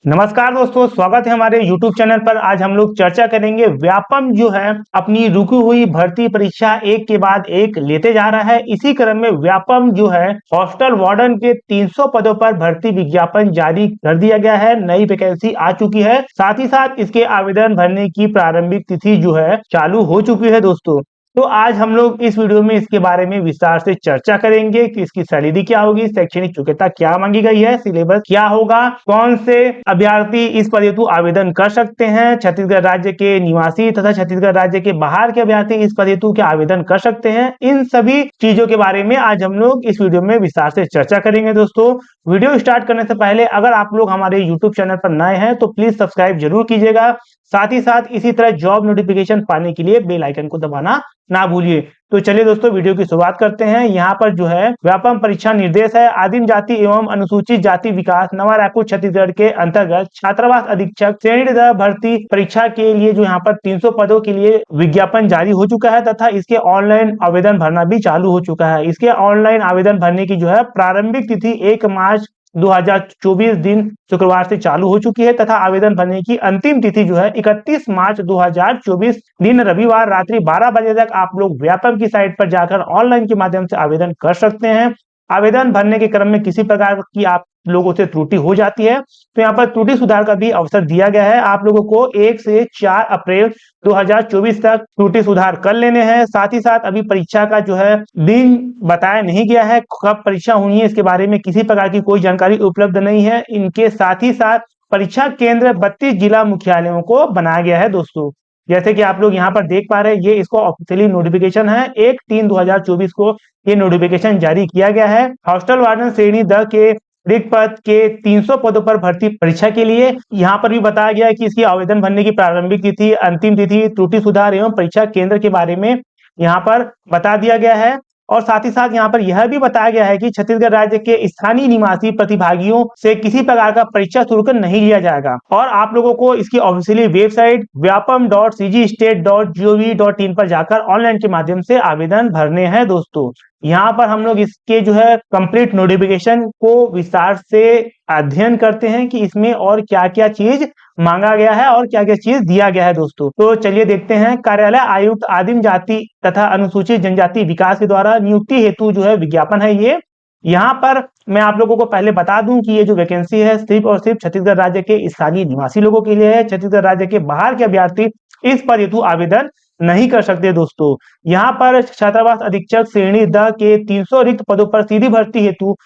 नमस्कार दोस्तों, स्वागत है हमारे YouTube चैनल पर। आज हम लोग चर्चा करेंगे व्यापम जो है अपनी रुकी हुई भर्ती परीक्षा एक के बाद एक लेते जा रहा है। इसी क्रम में व्यापम जो है हॉस्टल वार्डन के 300 पदों पर भर्ती विज्ञापन जारी कर दिया गया है। नई वैकेंसी आ चुकी है, साथ ही साथ इसके आवेदन भरने की प्रारंभिक तिथि जो है चालू हो चुकी है दोस्तों। तो आज हम लोग इस वीडियो में इसके बारे में विस्तार से चर्चा करेंगे कि इसकी सैलरी क्या होगी, शैक्षणिक योग्यता क्या मांगी गई है, सिलेबस क्या होगा, कौन से अभ्यर्थी इस पद हेतु आवेदन कर सकते हैं, छत्तीसगढ़ राज्य के निवासी तथा छत्तीसगढ़ राज्य के बाहर के अभ्यर्थी इस पद हेतु क्या आवेदन कर सकते हैं। इन सभी चीजों के बारे में आज हम लोग इस वीडियो में विस्तार से चर्चा करेंगे दोस्तों। वीडियो स्टार्ट करने से पहले अगर आप लोग हमारे YouTube चैनल पर नए हैं तो प्लीज सब्सक्राइब जरूर कीजिएगा। साथ ही साथ इसी तरह जॉब नोटिफिकेशन पाने के लिए बेल आइकन को दबाना ना भूलिए। तो चलिए दोस्तों, वीडियो की शुरुआत करते हैं। यहाँ पर जो है व्यापम परीक्षा निर्देश है। आदिम जाति एवं अनुसूचित जाति विकास नवा रायपुर छत्तीसगढ़ के अंतर्गत छात्रावास अधीक्षक श्रेणी द भर्ती परीक्षा के लिए जो यहाँ पर 300 पदों के लिए विज्ञापन जारी हो चुका है तथा इसके ऑनलाइन आवेदन भरना भी चालू हो चुका है। इसके ऑनलाइन आवेदन भरने की जो है प्रारंभिक तिथि 1 मार्च 2024 दिन शुक्रवार से चालू हो चुकी है तथा आवेदन भरने की अंतिम तिथि जो है 31 मार्च 2024 दिन रविवार रात्रि 12 बजे तक आप लोग व्यापम की साइट पर जाकर ऑनलाइन के माध्यम से आवेदन कर सकते हैं। आवेदन भरने के क्रम में किसी प्रकार की आप लोगों से त्रुटि हो जाती है तो यहाँ पर त्रुटि सुधार का भी अवसर दिया गया है। आप लोगों को 1 से 4 अप्रैल 2024 तक त्रुटि सुधार कर लेने हैं। साथ ही साथ अभी परीक्षा का जो है दिन बताया नहीं गया है, कब परीक्षा होनी है इसके बारे में किसी प्रकार की कोई जानकारी उपलब्ध नहीं है। इनके साथ ही साथ परीक्षा केंद्र 32 जिला मुख्यालयों को बनाया गया है दोस्तों। जैसे कि आप लोग यहाँ पर देख पा रहे हैं, ये इसको ऑफिशियली नोटिफिकेशन है। 1/3/2024 को ये नोटिफिकेशन जारी किया गया है। हॉस्टल वार्डन श्रेणी द के रिक्त पद के 300 पदों पर भर्ती परीक्षा के लिए यहाँ पर भी बताया गया है कि इसकी आवेदन भरने की प्रारंभिक तिथि, अंतिम तिथि, त्रुटि सुधार एवं परीक्षा केंद्र के बारे में यहाँ पर बता दिया गया है। और साथ ही साथ यहाँ पर यह भी बताया गया है कि छत्तीसगढ़ राज्य के स्थानीय निवासी प्रतिभागियों से किसी प्रकार का परीक्षा शुल्क नहीं लिया जाएगा। और आप लोगों को इसकी ऑफिशियली वेबसाइट vyapam.cgstate.gov.in पर जाकर ऑनलाइन के माध्यम से आवेदन भरने हैं दोस्तों। यहाँ पर हम लोग इसके जो है कंप्लीट नोटिफिकेशन को विस्तार से अध्ययन करते हैं कि इसमें और क्या क्या चीज मांगा गया है और क्या क्या चीज दिया गया है दोस्तों। तो चलिए देखते हैं। कार्यालय आयुक्त आदिम जाति तथा अनुसूचित जनजाति विकास के द्वारा नियुक्ति हेतु जो है विज्ञापन है ये। यहाँ पर मैं आप लोगों को पहले बता दूं कि ये जो वैकेंसी है सिर्फ और सिर्फ छत्तीसगढ़ राज्य के स्थानीय निवासी लोगों के लिए है। छत्तीसगढ़ राज्य के बाहर के अभ्यर्थी इस पद हेतु आवेदन नहीं कर सकते दोस्तों। यहाँ पर छात्रावास अधीक्षक श्रेणी द के 300 रिक्त पदों पर सीधी भर्ती हेतु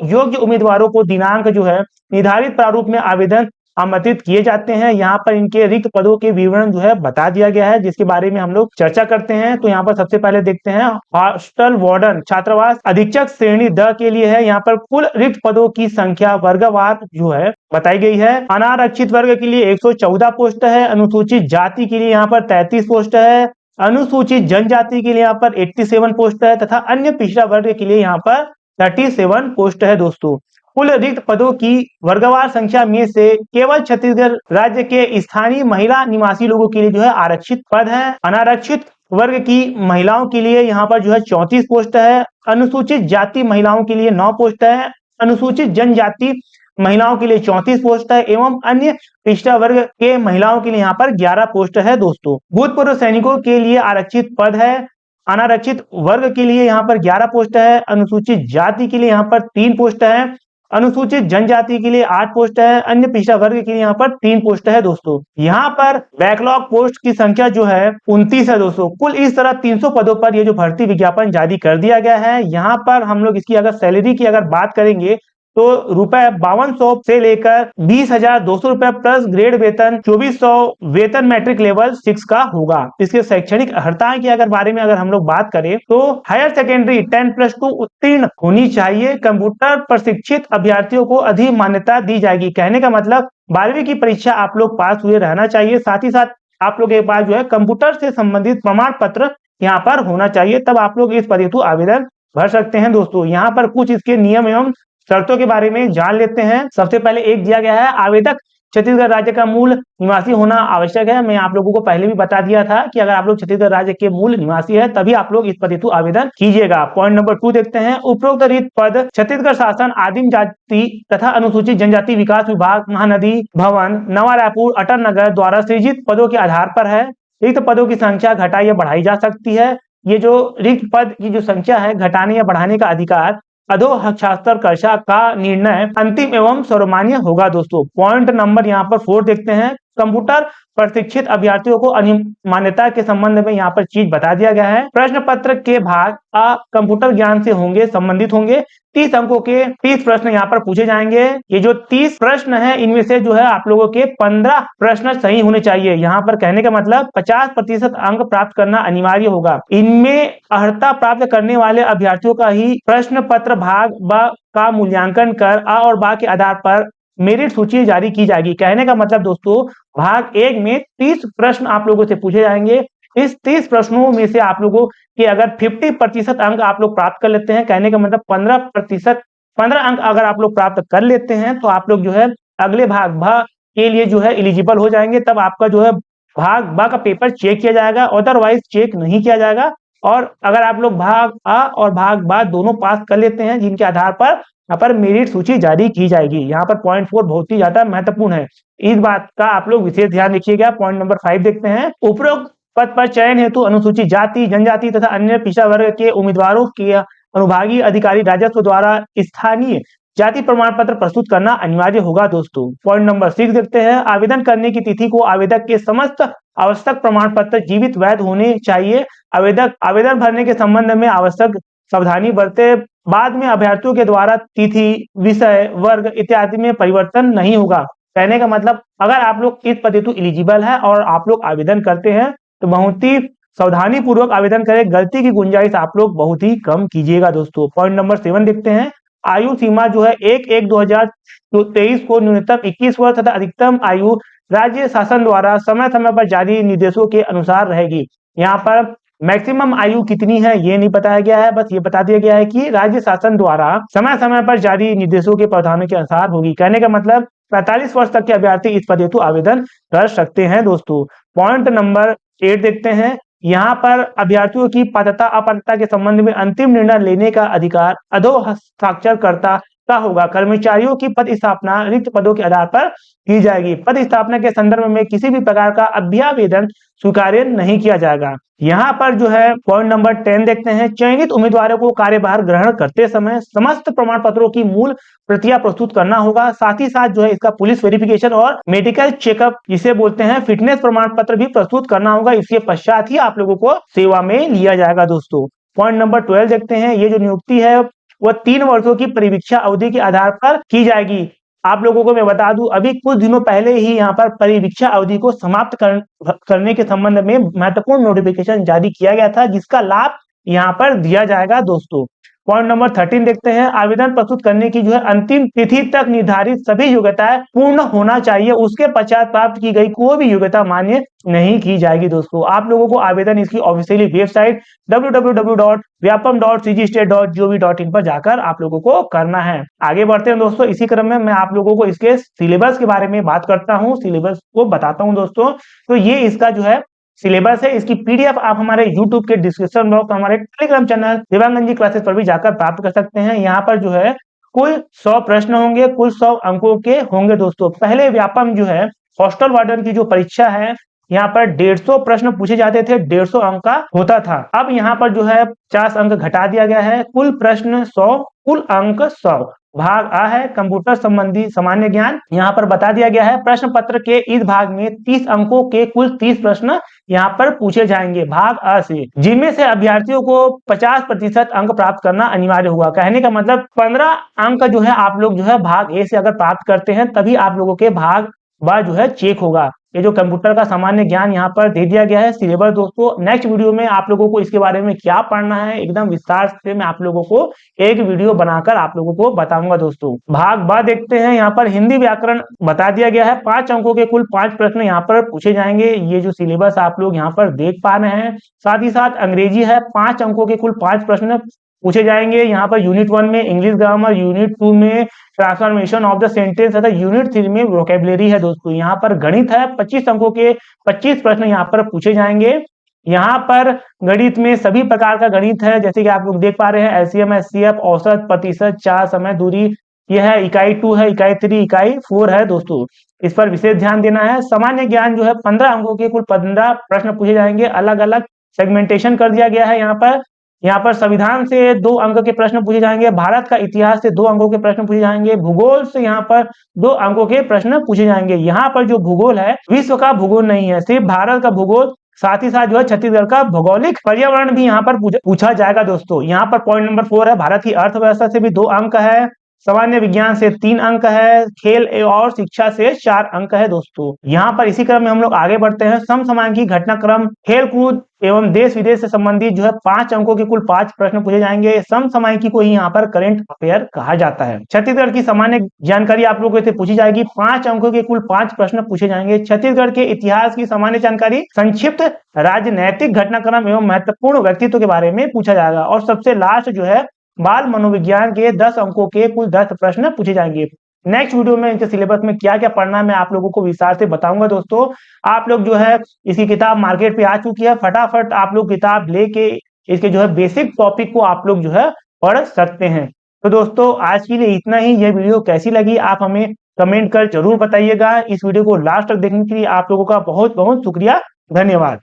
योग्य उम्मीदवारों को दिनांक जो है निर्धारित प्रारूप में आवेदन आमंत्रित किए जाते हैं। यहाँ पर इनके रिक्त पदों के विवरण जो है बता दिया गया है, जिसके बारे में हम लोग चर्चा करते हैं। तो यहाँ पर सबसे पहले देखते हैं हॉस्टल वार्डन छात्रावास अधीक्षक श्रेणी द के लिए है। यहाँ पर कुल रिक्त पदों की संख्या वर्गवार जो है बताई गई है। अनारक्षित वर्ग के लिए 114 पोस्ट है, अनुसूचित जाति के लिए यहाँ पर 33 पोस्ट है, अनुसूचित जनजाति के लिए यहाँ पर 87 पोस्ट है तथा अन्य पिछड़ा वर्ग के लिए यहाँ पर 37 पोस्ट है दोस्तों। कुल रिक्त पदों की वर्गवार संख्या में से केवल छत्तीसगढ़ राज्य के स्थानीय महिला निवासी लोगों के लिए जो है आरक्षित पद है। अनारक्षित वर्ग की महिलाओं के लिए यहाँ पर जो है 34 पोस्ट है, अनुसूचित जाति महिलाओं के लिए 9 पोस्ट है, अनुसूचित जनजाति महिलाओं के लिए 34 पोस्ट है एवं अन्य पिछड़ा वर्ग के महिलाओं के लिए यहाँ पर 11 पोस्ट है दोस्तों। भूतपूर्व सैनिकों के लिए आरक्षित पद है। अनारक्षित वर्ग के लिए यहाँ पर 11 पोस्ट है, अनुसूचित जाति के लिए यहाँ पर 3 पोस्ट है, अनुसूचित जनजाति के लिए 8 पोस्ट है, अन्य पिछड़ा वर्ग के लिए यहाँ पर 3 पोस्ट है दोस्तों। यहाँ पर बैकलॉग पोस्ट की संख्या जो है 29 है दोस्तों। कुल इस तरह 300 पदों पर ये जो भर्ती विज्ञापन जारी कर दिया गया है। यहाँ पर हम लोग इसकी अगर सैलरी की अगर बात करेंगे तो ₹5200 से लेकर 20,200 रुपए प्लस ग्रेड वेतन 2400 वेतन मैट्रिक लेवल 6 का होगा। इसके शैक्षणिक अर्हताएं की अगर बारे में अगर हम लोग बात करें तो हायर सेकेंडरी 10+2 उत्तीर्ण होनी चाहिए। कंप्यूटर प्रशिक्षित अभ्यर्थियों को अधिक मान्यता दी जाएगी। कहने का मतलब 12वीं की परीक्षा आप लोग पास हुए रहना चाहिए। साथ ही साथ आप लोग के पास जो है कंप्यूटर से संबंधित प्रमाण पत्र यहाँ पर होना चाहिए, तब आप लोग इस पद हेतु आवेदन भर सकते हैं दोस्तों। यहाँ पर कुछ इसके नियम एवं शर्तों के बारे में जान लेते हैं। सबसे पहले एक दिया गया है, आवेदक छत्तीसगढ़ राज्य का मूल निवासी होना आवश्यक है। मैं आप लोगों को पहले भी बता दिया था कि अगर आप लोग छत्तीसगढ़ राज्य के मूल निवासी है तभी आप लोग इस पद हेतु आवेदन कीजिएगा। पॉइंट नंबर 2 देखते हैं। उपरोक्त रिक्त पद छत्तीसगढ़ शासन आदिम जाति तथा अनुसूचित जनजाति विकास विभाग, महानदी भवन, नवा रायपुर, अटल नगर द्वारा सृजित पदों के आधार पर है। रिक्त पदों की संख्या घटाई या बढ़ाई जा सकती है। ये जो रिक्त पद की जो संख्या है घटाने या बढ़ाने का अधिकार अधो हस्ताक्षरकर्ता का निर्णय अंतिम एवं सर्वमान्य होगा दोस्तों। पॉइंट नंबर यहाँ पर 4 देखते हैं। कंप्यूटर प्रशिक्षित अभ्यर्थियों को मान्यता के संबंध में यहाँ पर चीज बता दिया गया है। प्रश्न पत्र के भाग आ कंप्यूटर ज्ञान से होंगे, संबंधित होंगे। 30 अंकों के 30 प्रश्न यहाँ पर पूछे जाएंगे। ये जो 30 प्रश्न है इनमें से जो है आप लोगों के 15 प्रश्न सही होने चाहिए। यहाँ पर कहने का मतलब 50% अंक प्राप्त करना अनिवार्य होगा। इनमें अर्हता प्राप्त करने वाले अभ्यर्थियों का ही प्रश्न पत्र भाग ब का मूल्यांकन कर आ और बा के आधार पर मेरिट सूची जारी की जाएगी। कहने का मतलब दोस्तों भाग 1 में 30 प्रश्न आप लोगों से पूछे जाएंगे। इस 30 प्रश्नों में से आप लोगों के अगर 50% अंक आप लोग प्राप्त कर लेते हैं, कहने का मतलब 15 अंक अगर आप लोग प्राप्त कर लेते हैं तो आप लोग जो है अगले भाग भ के लिए जो है एलिजिबल हो जाएंगे। तब आपका जो है भाग ब का पेपर चेक किया जाएगा, अदरवाइज चेक नहीं किया जाएगा। और अगर आप लोग भाग आ और भाग बा दोनों पास कर लेते हैं जिनके आधार पर यहाँ पर मेरिट सूची जारी की जाएगी। यहाँ पर पॉइंट 4 बहुत ही ज्यादा महत्वपूर्ण है, इस बात का आप लोग विशेष ध्यान रखिएगा। पॉइंट नंबर 5 देखते हैं। उपरोक्त पद पर चयन हेतु अनुसूचित जाति, जनजाति तथा अन्य पिछड़ा वर्ग के उम्मीदवारों के अनुभागीय अधिकारी राजस्व द्वारा स्थानीय जाति प्रमाण पत्र प्रस्तुत करना अनिवार्य होगा दोस्तों। पॉइंट नंबर 6 देखते हैं। आवेदन करने की तिथि को आवेदक के समस्त आवश्यक प्रमाण पत्र जीवित वैध होने चाहिए। आवेदन भरने के संबंध में आवश्यक सावधानी बरते। बाद में अभ्यर्थियों के द्वारा तिथि, विषय, वर्ग इत्यादि में परिवर्तन नहीं होगा। कहने का मतलब अगर आप लोग इस पद हेतु एलिजिबल है और आप लोग आवेदन करते हैं तो बहुत ही सावधानी पूर्वक आवेदन करें। गलती की गुंजाइश आप लोग बहुत ही कम कीजिएगा दोस्तों। पॉइंट नंबर 7 देखते हैं। आयु सीमा जो है 1/1/2023 को न्यूनतम 21 वर्ष तथा अधिकतम आयु राज्य शासन द्वारा समय समय पर जारी निर्देशों के अनुसार रहेगी। यहाँ पर मैक्सिमम आयु कितनी है ये नहीं बताया गया है, बस ये बता दिया गया है कि राज्य शासन द्वारा समय समय पर जारी निर्देशों के प्रावधानों के अनुसार होगी। कहने का मतलब 45 वर्ष तक के अभ्यर्थी इस पद हेतु आवेदन कर सकते हैं दोस्तों। पॉइंट नंबर 8 देखते हैं। यहाँ पर अभ्यर्थियों की पात्रता अपात्रता के संबंध में अंतिम निर्णय लेने का अधिकार अधो हस्ताक्षरकर्ता का होगा। कर्मचारियों की पद स्थापना रिक्त पदों के आधार पर की जाएगी। पद स्थापना के संदर्भ में किसी भी प्रकार का अभ्यावेदन स्वीकार्य नहीं किया जाएगा। यहाँ पर जो है पॉइंट नंबर 10 देखते हैं। चयनित उम्मीदवारों को कार्यभार ग्रहण करते समय समस्त प्रमाण पत्रों की मूल प्रतियां प्रस्तुत करना होगा। साथ ही साथ जो है इसका पुलिस वेरिफिकेशन और मेडिकल चेकअप जिसे बोलते हैं फिटनेस प्रमाण पत्र भी प्रस्तुत करना होगा। इसके पश्चात ही आप लोगों को सेवा में लिया जाएगा दोस्तों। पॉइंट नंबर 12 देखते हैं। ये जो नियुक्ति है वह 3 वर्षों की परिवीक्षा अवधि के आधार पर की जाएगी। आप लोगों को मैं बता दूं अभी कुछ दिनों पहले ही यहाँ पर परिवीक्षा अवधि को समाप्त करने के संबंध में महत्वपूर्ण नोटिफिकेशन जारी किया गया था, जिसका लाभ यहाँ पर दिया जाएगा दोस्तों। पॉइंट नंबर 13 देखते हैं। आवेदन प्रस्तुत करने की जो है अंतिम तिथि तक निर्धारित सभी योग्यताएं पूर्ण होना चाहिए। उसके पश्चात प्राप्त की गई कोई भी योग्यता मान्य नहीं की जाएगी दोस्तों। आप लोगों को आवेदन इसकी ऑफिशियली वेबसाइट www.vyapam.cgstate.gov.in पर जाकर आप लोगों को करना है। आगे बढ़ते हैं दोस्तों। इसी क्रम में मैं आप लोगों को इसके सिलेबस के बारे में बात करता हूँ, सिलेबस को बताता हूँ दोस्तों। तो ये इसका जो है सिलेबस है। इसकी पीडीएफ आप हमारे YouTube के डिस्क्रिप्शन बॉक्स, हमारे टेलीग्राम चैनल देवांगन जी क्लासेस पर भी जाकर प्राप्त कर सकते हैं। यहाँ पर जो है कुल 100 प्रश्न होंगे, कुल 100 अंकों के होंगे दोस्तों। पहले व्यापम जो है हॉस्टल वार्डन की जो परीक्षा है यहाँ पर 150 प्रश्न पूछे जाते थे, 150 अंक का होता था। अब यहाँ पर जो है 50 अंक घटा दिया गया है। कुल प्रश्न 100, कुल अंक 100। भाग आ है कंप्यूटर संबंधी सामान्य ज्ञान। यहाँ पर बता दिया गया है प्रश्न पत्र के इस भाग में 30 अंकों के कुल 30 प्रश्न यहाँ पर पूछे जाएंगे भाग आ से, जिनमें से अभ्यर्थियों को 50% अंक प्राप्त करना अनिवार्य होगा। कहने का मतलब 15 अंक जो है आप लोग जो है भाग ए से अगर प्राप्त करते हैं तभी आप लोगों के भाग बा जो है चेक होगा। ये जो कंप्यूटर का सामान्य ज्ञान यहाँ पर दे दिया गया है सिलेबस दोस्तों। नेक्स्ट वीडियो में आप लोगों को इसके बारे में क्या पढ़ना है एकदम विस्तार से मैं आप लोगों को एक वीडियो बनाकर आप लोगों को बताऊंगा दोस्तों। भाग बा देखते हैं। यहाँ पर हिंदी व्याकरण बता दिया गया है। 5 अंकों के कुल 5 प्रश्न यहाँ पर पूछे जाएंगे। ये जो सिलेबस आप लोग यहाँ पर देख पा रहे हैं। साथ ही साथ अंग्रेजी है, 5 अंकों के कुल 5 प्रश्न पूछे जाएंगे। यहाँ पर यूनिट 1 में इंग्लिश ग्रामर, यूनिट 2 में ट्रांसफॉर्मेशन ऑफ द सेंटेंस तथा यूनिट 3 में वोकेबुलरी है दोस्तों। यहाँ पर गणित है, 25 अंकों के 25 प्रश्न यहाँ पर पूछे जाएंगे। यहाँ पर गणित में सभी प्रकार का गणित है, जैसे कि आप लोग देख पा रहे हैं, एलसीएम, एचसीएफ, औसत, प्रतिशत, चार, समय, दूरी, यह है इकाई 2 है, इकाई 3, इकाई 4 है दोस्तों। इस पर विशेष ध्यान देना है। सामान्य ज्ञान जो है 15 अंकों के कुल 15 प्रश्न पूछे जाएंगे। अलग अलग सेगमेंटेशन कर दिया गया है। यहाँ पर संविधान से 2 अंक के प्रश्न पूछे जाएंगे, भारत का इतिहास से 2 अंकों के प्रश्न पूछे जाएंगे, भूगोल से यहाँ पर 2 अंकों के प्रश्न पूछे जाएंगे। यहाँ पर जो भूगोल है विश्व का भूगोल नहीं है, सिर्फ भारत का भूगोल, साथ ही साथ जो है छत्तीसगढ़ का भौगोलिक पर्यावरण भी यहाँ पर पूछा जाएगा दोस्तों। यहाँ पर पॉइंट नंबर 4 है, भारत की अर्थव्यवस्था से भी 2 अंक है, सामान्य विज्ञान से 3 अंक है, खेल और शिक्षा से 4 अंक है दोस्तों। यहाँ पर इसी क्रम में हम लोग आगे बढ़ते हैं। समसामयिकी, घटनाक्रम, खेल कूद एवं देश विदेश से संबंधित जो है 5 अंकों के कुल 5 प्रश्न पूछे जाएंगे। समसामयिकी को ही यहाँ पर करंट अफेयर कहा जाता है। छत्तीसगढ़ की सामान्य जानकारी आप लोगों से पूछी जाएगी, 5 अंकों के कुल 5 प्रश्न पूछे जाएंगे। छत्तीसगढ़ के इतिहास की सामान्य जानकारी, संक्षिप्त राजनैतिक घटनाक्रम एवं महत्वपूर्ण व्यक्तित्व के बारे में पूछा जाएगा। और सबसे लास्ट जो है बाल मनोविज्ञान के 10 अंकों के कुल 10 प्रश्न पूछे जाएंगे। नेक्स्ट वीडियो में इनके सिलेबस में क्या क्या पढ़ना है मैं आप लोगों को विस्तार से बताऊंगा दोस्तों। आप लोग जो है इसकी किताब मार्केट पे आ चुकी है, फटाफट आप लोग किताब लेके इसके जो है बेसिक टॉपिक को आप लोग जो है पढ़ सकते हैं। तो दोस्तों आज के लिए इतना ही। यह वीडियो कैसी लगी आप हमें कमेंट कर जरूर बताइएगा। इस वीडियो को लास्ट तक देखने के लिए आप लोगों का बहुत बहुत शुक्रिया, धन्यवाद।